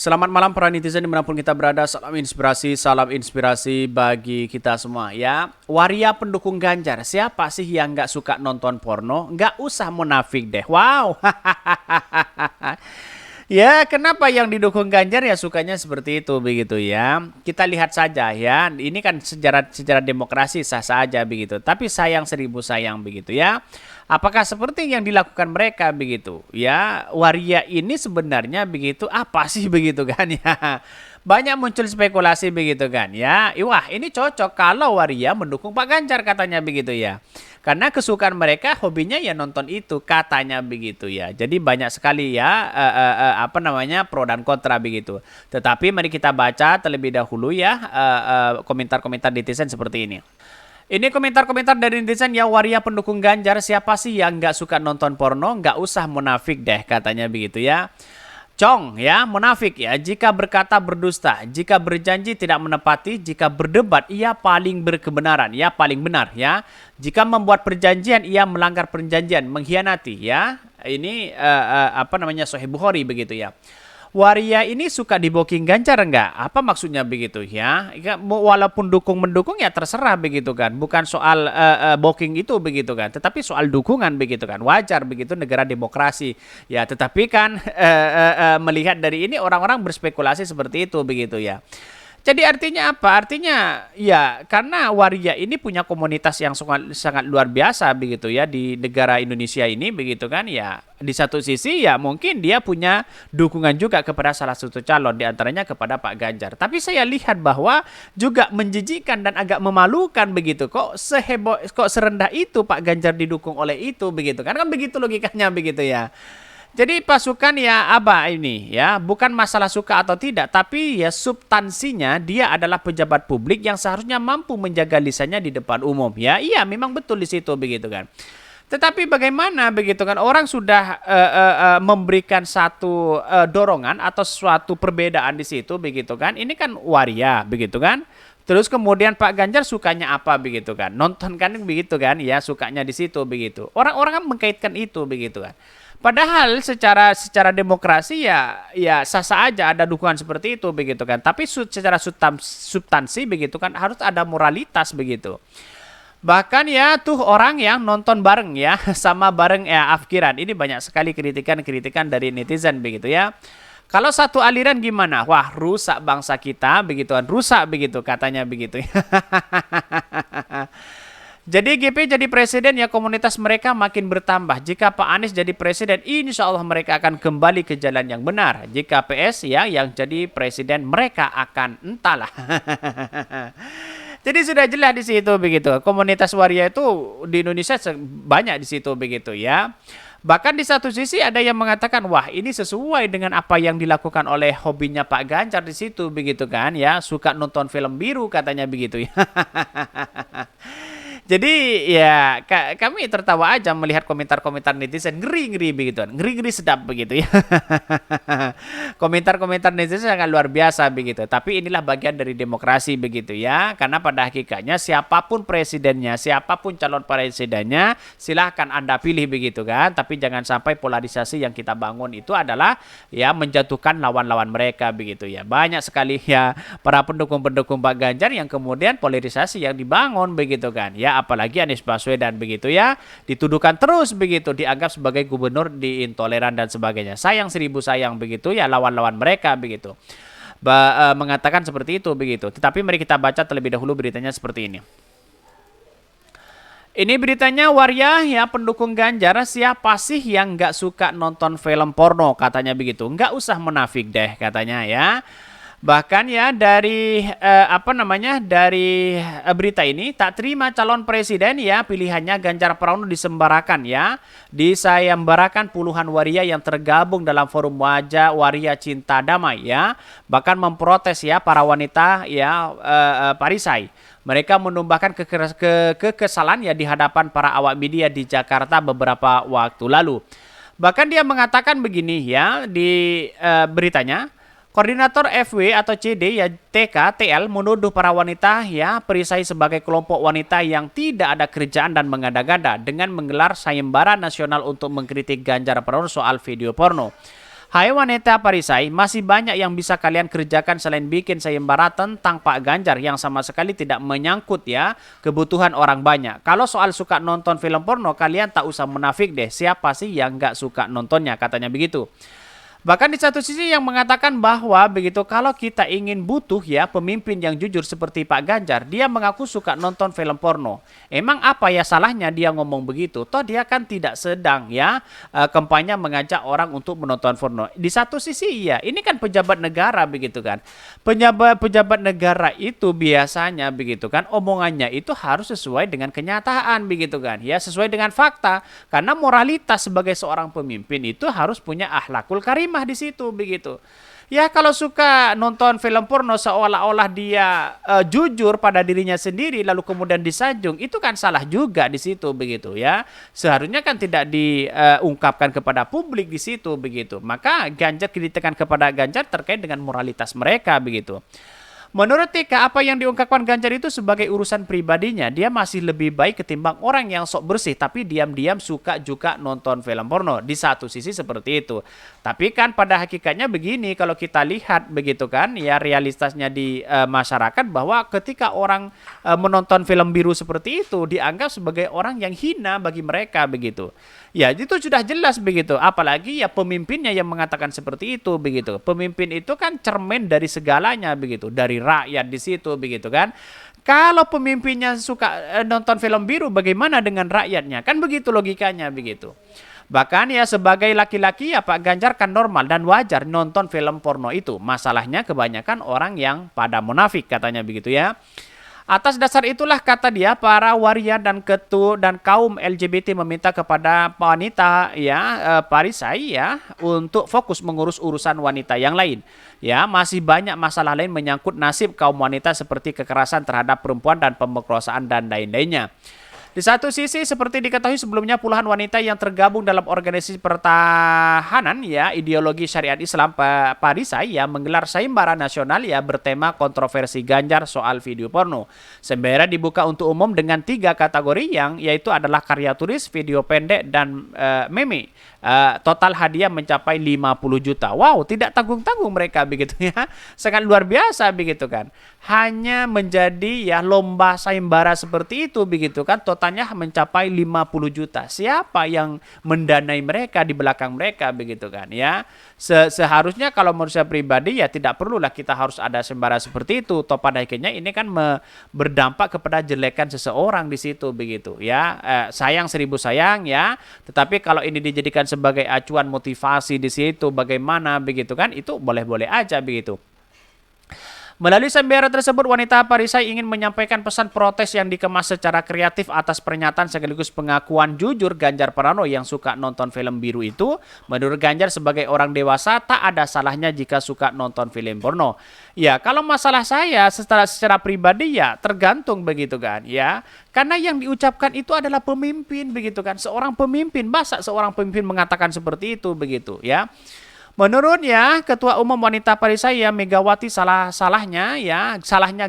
Selamat malam para netizen dimanapun kita berada. Salam inspirasi bagi kita semua ya. Waria pendukung Ganjar, siapa sih yang nggak suka nonton porno? Nggak usah munafik deh. Wow. Ya, kenapa yang didukung Ganjar ya sukanya seperti itu begitu ya. Kita lihat saja ya. Ini kan sejarah sejarah demokrasi sah saja begitu. Tapi sayang seribu sayang begitu ya. Apakah seperti yang dilakukan mereka begitu? Ya, waria ini sebenarnya begitu apa sih begitu kan ya? Banyak muncul spekulasi begitu kan ya. Wah, ini cocok kalau waria mendukung Pak Ganjar katanya begitu ya. Karena kesukaan mereka hobinya ya nonton itu katanya begitu ya. Jadi banyak sekali ya apa namanya pro dan kontra begitu. Tetapi mari kita baca terlebih dahulu ya komentar-komentar netizen seperti ini. Ini komentar-komentar dari netizen ya. Waria pendukung Ganjar, siapa sih yang nggak suka nonton porno? Nggak usah munafik deh katanya begitu ya. Cong ya, munafik ya, jika berkata berdusta, jika berjanji tidak menepati, jika berdebat ia paling berkebenaran, ya paling benar ya. Jika membuat perjanjian ia melanggar perjanjian, mengkhianati ya. Ini apa namanya Sahih Bukhari begitu ya. Waria ini suka di booking Ganjar enggak? Apa maksudnya begitu ya? Walaupun dukung mendukung ya terserah begitu kan. Bukan soal booking itu begitu kan. Tetapi soal dukungan begitu kan. Wajar begitu negara demokrasi. Ya tetapi kan melihat dari ini orang-orang berspekulasi seperti itu begitu ya. Jadi artinya apa? Artinya ya karena waria ini punya komunitas yang sangat, sangat luar biasa begitu ya di negara Indonesia ini begitu kan ya. Di satu sisi ya mungkin dia punya dukungan juga kepada salah satu calon diantaranya kepada Pak Ganjar. Tapi saya lihat bahwa juga menjijikan dan agak memalukan begitu. Kok seheboh, kok serendah itu Pak Ganjar didukung oleh itu begitu kan begitu logikanya begitu ya. Jadi pasukan ya apa ini ya bukan masalah suka atau tidak tapi ya substansinya dia adalah pejabat publik yang seharusnya mampu menjaga lisannya di depan umum ya iya memang betul di situ begitu kan. Tetapi bagaimana begitu kan orang sudah memberikan satu dorongan atau suatu perbedaan di situ begitu kan ini kan waria begitu kan. Terus kemudian Pak Ganjar sukanya apa begitu kan nonton kan begitu kan ya sukanya di situ begitu orang-orang kan mengkaitkan itu begitu kan. Padahal secara demokrasi ya sah-sah aja ada dukungan seperti itu begitu kan. Tapi secara substansi begitu kan harus ada moralitas begitu. Bahkan ya tuh orang yang nonton bareng ya sama bareng ya Afkiran. Ini banyak sekali kritikan-kritikan dari netizen begitu ya. Kalau satu aliran gimana? Wah, rusak bangsa kita begituan. Rusak begitu katanya begitu ya. Jadi GP jadi presiden ya komunitas mereka makin bertambah. Jika Pak Anies jadi presiden, insya Allah mereka akan kembali ke jalan yang benar. Jika PS ya yang jadi presiden mereka akan entahlah. Jadi sudah jelas di situ begitu. Komunitas waria itu di Indonesia banyak di situ begitu ya. Bahkan di satu sisi ada yang mengatakan wah ini sesuai dengan apa yang dilakukan oleh hobinya Pak Ganjar di situ begitu kan ya. Suka nonton film biru katanya begitu ya. Jadi ya kami tertawa aja melihat komentar-komentar netizen ngeri-ngeri begitu, ngeri-ngeri sedap begitu ya. Komentar-komentar netizen sangat luar biasa begitu. Tapi inilah bagian dari demokrasi begitu ya. Karena pada hakikatnya siapapun presidennya, siapapun calon presidennya, silahkan Anda pilih begitu kan. Tapi jangan sampai polarisasi yang kita bangun itu adalah ya menjatuhkan lawan-lawan mereka begitu ya. Banyak sekali ya para pendukung-pendukung Pak Ganjar yang kemudian polarisasi yang dibangun begitu kan ya. Apalagi Anies Baswedan begitu ya dituduhkan terus begitu dianggap sebagai gubernur di intoleran dan sebagainya sayang seribu sayang begitu ya lawan-lawan mereka begitu mengatakan seperti itu begitu. Tetapi mari kita baca terlebih dahulu beritanya seperti ini. Ini beritanya waria ya pendukung Ganjar siapa sih yang nggak suka nonton film porno katanya begitu. Nggak usah munafik deh katanya ya. Bahkan ya dari dari berita ini tak terima calon presiden ya pilihannya Ganjar Pranowo disembarakan ya. Disayembarakan puluhan waria yang tergabung dalam forum wajah waria cinta damai ya. Bahkan memprotes ya para wanita ya Parisai. Mereka menumbahkan kekesalan ya di hadapan para awak media di Jakarta beberapa waktu lalu. Bahkan dia mengatakan begini ya di beritanya. Koordinator FW atau CD ya TK TL menuduh para wanita ya Perisai sebagai kelompok wanita yang tidak ada kerjaan dan mengada-gada dengan menggelar sayembara nasional untuk mengkritik Ganjar Pranowo soal video porno. Hai wanita Parisai, masih banyak yang bisa kalian kerjakan selain bikin sayembara tentang Pak Ganjar yang sama sekali tidak menyangkut ya kebutuhan orang banyak. Kalau soal suka nonton film porno, kalian tak usah munafik deh. Siapa sih yang nggak suka nontonnya, katanya begitu. Bahkan di satu sisi yang mengatakan bahwa begitu kalau kita ingin butuh ya pemimpin yang jujur seperti Pak Ganjar, dia mengaku suka nonton film porno. Emang apa ya salahnya dia ngomong begitu? Toh dia kan tidak sedang ya kampanye mengajak orang untuk menonton porno. Di satu sisi iya, ini kan pejabat negara begitu kan. Pejabat negara itu biasanya begitu kan omongannya itu harus sesuai dengan kenyataan begitu kan. Ya sesuai dengan fakta karena moralitas sebagai seorang pemimpin itu harus punya akhlakul karimah di situ begitu. Ya kalau suka nonton film porno seolah-olah dia jujur pada dirinya sendiri lalu kemudian disanjung, itu kan salah juga di situ begitu ya. Seharusnya kan tidak diungkapkan kepada publik di situ begitu. Maka Ganjar kritikan kepada Ganjar terkait dengan moralitas mereka begitu. Menurut Tika, apa yang diungkapkan Ganjar itu sebagai urusan pribadinya. Dia masih lebih baik ketimbang orang yang sok bersih tapi diam-diam suka juga nonton film porno. Di satu sisi seperti itu. Tapi kan pada hakikatnya begini, kalau kita lihat begitu kan, ya realitasnya di masyarakat bahwa ketika orang menonton film biru seperti itu dianggap sebagai orang yang hina bagi mereka begitu. Ya itu sudah jelas begitu. Apalagi ya pemimpinnya yang mengatakan seperti itu begitu. Pemimpin itu kan cermin dari segalanya begitu, dari rakyat di situ begitu kan. Kalau pemimpinnya suka nonton film biru, bagaimana dengan rakyatnya? Kan begitu logikanya begitu. Bahkan ya sebagai laki-laki ya Pak Ganjar kan normal dan wajar nonton film porno itu. Masalahnya kebanyakan orang yang pada munafik katanya begitu ya. Atas dasar itulah kata dia para waria dan ketua dan kaum LGBT meminta kepada wanita ya Parisai ya untuk fokus mengurus urusan wanita yang lain. Ya, masih banyak masalah lain menyangkut nasib kaum wanita seperti kekerasan terhadap perempuan dan pemerkosaan dan lain-lainnya. Di satu sisi seperti diketahui sebelumnya puluhan wanita yang tergabung dalam organisasi pertahanan ya ideologi syariat Islam Parisai ya menggelar sayembara nasional ya bertema kontroversi Ganjar soal video porno. Sayembara dibuka untuk umum dengan 3 kategori yang yaitu adalah karya tulis, video pendek dan meme. Total hadiah mencapai 50 juta. Wow, tidak tanggung-tanggung mereka begitu ya. Sangat luar biasa begitu kan. Hanya menjadi ya lomba sayembara seperti itu begitu kan. Totalnya mencapai 50 juta. Siapa yang mendanai mereka di belakang mereka begitu kan ya. Seharusnya kalau menurut saya pribadi ya tidak perlulah kita harus ada sayembara seperti itu. Toh pada akhirnya ini kan berdampak kepada jelekan seseorang di situ begitu ya. Sayang seribu sayang ya. Tetapi kalau ini dijadikan sebagai acuan motivasi di situ bagaimana begitu kan itu boleh-boleh aja begitu. Melalui sayembara tersebut, wanita Parisai ingin menyampaikan pesan protes yang dikemas secara kreatif atas pernyataan sekaligus pengakuan jujur Ganjar Pranowo yang suka nonton film biru itu. Menurut Ganjar sebagai orang dewasa, tak ada salahnya jika suka nonton film porno. Ya, kalau masalah saya secara pribadi ya tergantung begitu kan ya. Karena yang diucapkan itu adalah pemimpin begitu kan. Seorang pemimpin, masa seorang pemimpin mengatakan seperti itu begitu ya. Menurutnya, Ketua Umum Wanita Parisai ya Megawati salahnya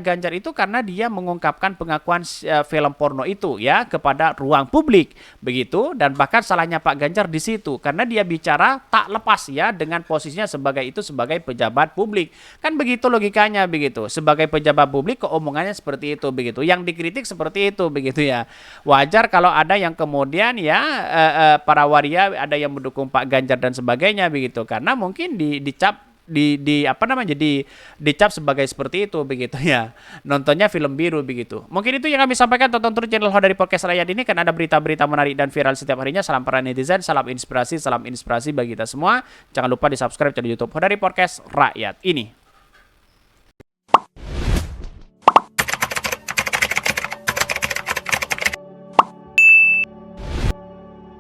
Ganjar itu karena dia mengungkapkan pengakuan film porno itu ya kepada ruang publik begitu dan bahkan salahnya Pak Ganjar di situ karena dia bicara tak lepas ya dengan posisinya sebagai pejabat publik. Kan begitu logikanya begitu. Sebagai pejabat publik keomongannya seperti itu begitu. Yang dikritik seperti itu begitu ya. Wajar kalau ada yang kemudian ya para waria ada yang mendukung Pak Ganjar dan sebagainya begitu karena mungkin dicap dicap sebagai seperti itu begitu ya. Nontonnya film biru begitu. Mungkin itu yang kami sampaikan. Tonton terus channel Hodari Podcast Rakyat ini kan ada berita-berita menarik dan viral setiap harinya. Salam para netizen, salam inspirasi bagi kita semua. Jangan lupa di-subscribe channel YouTube Hodari Podcast Rakyat ini.